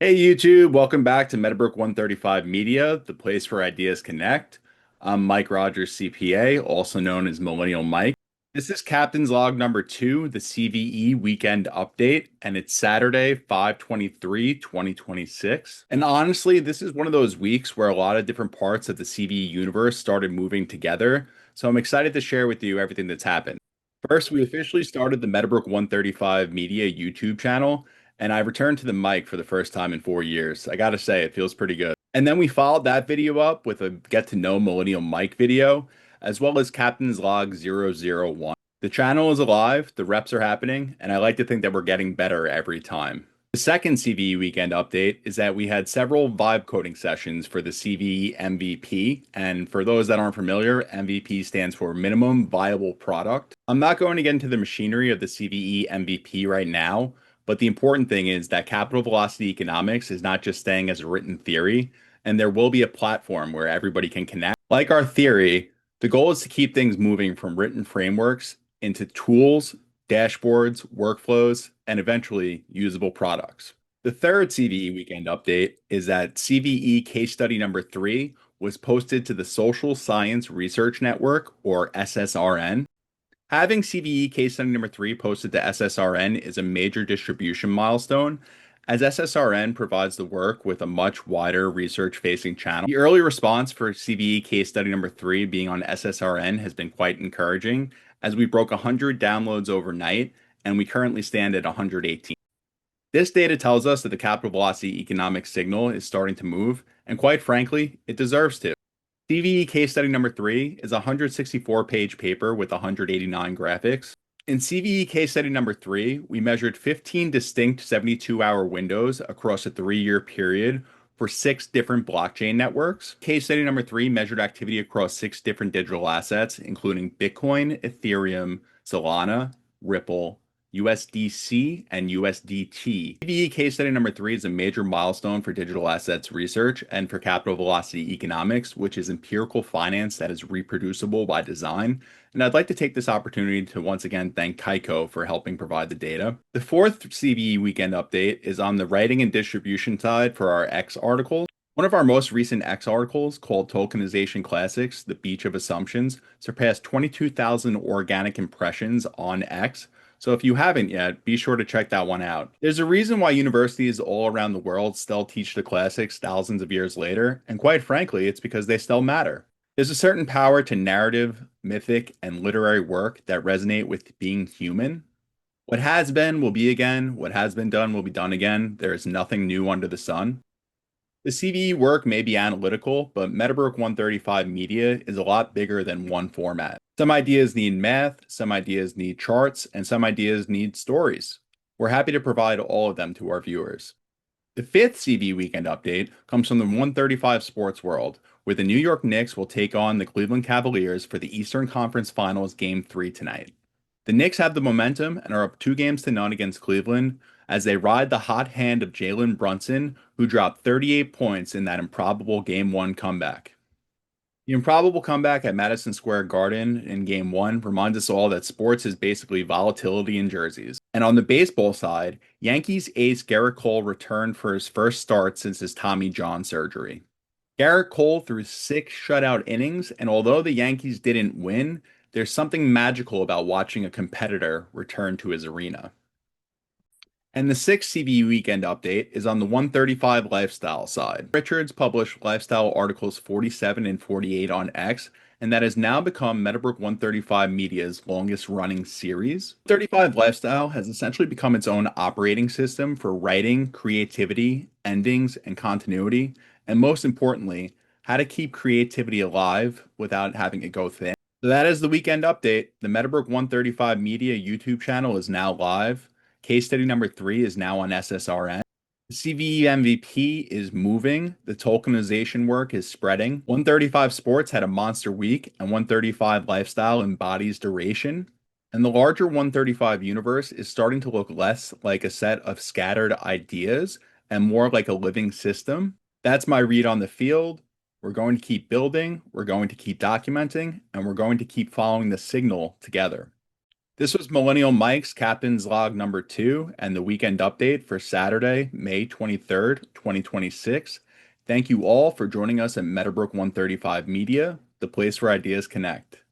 Hey YouTube, welcome back to Meadowbrook 135 Media, the place where ideas connect. I'm Mike Rogers, CPA, also known as Millennial Mike. This is Captain's Log number 2, the CVE Weekend Update, and it's Saturday, 5/23/2026. And honestly, this is one of those weeks where a lot of different parts of the CVE universe started moving together, so I'm excited to share with you everything that's happened. First, we officially started the Meadowbrook 135 Media YouTube channel, and I returned to the mic for the first time in 4 years. I gotta say, it feels pretty good. And then we followed that video up with a get to know Millennial Mike video, as well as Captain's Log 001. The channel is alive, the reps are happening, and I like to think that we're getting better every time. The second CVE weekend update is that we had several vibe coding sessions for the CVE MVP. And for those that aren't familiar, MVP stands for Minimum Viable Product. I'm not going to get into the machinery of the CVE MVP right now, but the important thing is that capital velocity economics is not just staying as a written theory, and there will be a platform where everybody can connect. Like our theory, the goal is to keep things moving from written frameworks into tools, dashboards, workflows, and eventually usable products. The third CVE weekend update is that CVE Case Study number 3 was posted to the Social Science Research Network, or SSRN. Having CVE Case Study number 3 posted to SSRN is a major distribution milestone, as SSRN provides the work with a much wider research-facing channel. The early response for CVE Case Study number 3 being on SSRN has been quite encouraging, as we broke 100 downloads overnight, and we currently stand at 118. This data tells us that the capital velocity economic signal is starting to move, and quite frankly, it deserves to. CVE Case Study number 3 is a 164-page paper with 189 graphics. In CVE Case Study number 3, we measured 15 distinct 72-hour windows across a 3-year period for 6 different blockchain networks. Case Study number 3 measured activity across 6 different digital assets, including Bitcoin, Ethereum, Solana, Ripple, USDC, and USDT. CVE Case Study number 3 is a major milestone for digital assets research and for capital velocity economics, which is empirical finance that is reproducible by design. And I'd like to take this opportunity to once again thank Kaiko for helping provide the data. The fourth CVE weekend update is on the writing and distribution side for our X articles. One of our most recent X articles, called Tokenization Classics, The Beach of Assumptions, surpassed 22,000 organic impressions on X. So if you haven't yet, be sure to check that one out. There's a reason why universities all around the world still teach the classics thousands of years later, and quite frankly, it's because they still matter. There's a certain power to narrative, mythic, and literary work that resonate with being human. What has been will be again, what has been done will be done again. There is nothing new under the sun. The CVE work may be analytical, but Meadowbrook 135 Media is a lot bigger than one format. Some ideas need math, some ideas need charts, and some ideas need stories. We're happy to provide all of them to our viewers. The fifth CVE Weekend update comes from the 135 Sports World, where the New York Knicks will take on the Cleveland Cavaliers for the Eastern Conference Finals Game 3 tonight. The Knicks have the momentum and are up 2 games to none against Cleveland as they ride the hot hand of Jalen Brunson, who dropped 38 points in that improbable Game 1 comeback. The improbable comeback at Madison Square Garden in Game 1 reminds us all that sports is basically volatility in jerseys. And on the baseball side, Yankees ace Gerrit Cole returned for his first start since his Tommy John surgery. Gerrit Cole threw 6 shutout innings, and although the Yankees didn't win, there's something magical about watching a competitor return to his arena. And the sixth CVE Weekend update is on the 135 lifestyle side. Richards published lifestyle articles 47 and 48 on X, and that has now become Meadowbrook 135 Media's longest running series. 135 Lifestyle has essentially become its own operating system for writing, creativity, endings, and continuity, and most importantly, how to keep creativity alive without having it go thin. So that is the weekend update. The Meadowbrook 135 Media YouTube channel is now live. Case study number 3 is now on SSRN. The CVE MVP is moving. The tokenization work is spreading. 135 Sports had a monster week, and 135 Lifestyle embodies duration. And the larger 135 universe is starting to look less like a set of scattered ideas and more like a living system. That's my read on the field. We're going to keep building, we're going to keep documenting, and we're going to keep following the signal together. This was Millennial Mike's Captain's Log number 2 and the weekend update for Saturday, May 23rd, 2026. Thank you all for joining us at Meadowbrook 135 Media, the place where ideas connect.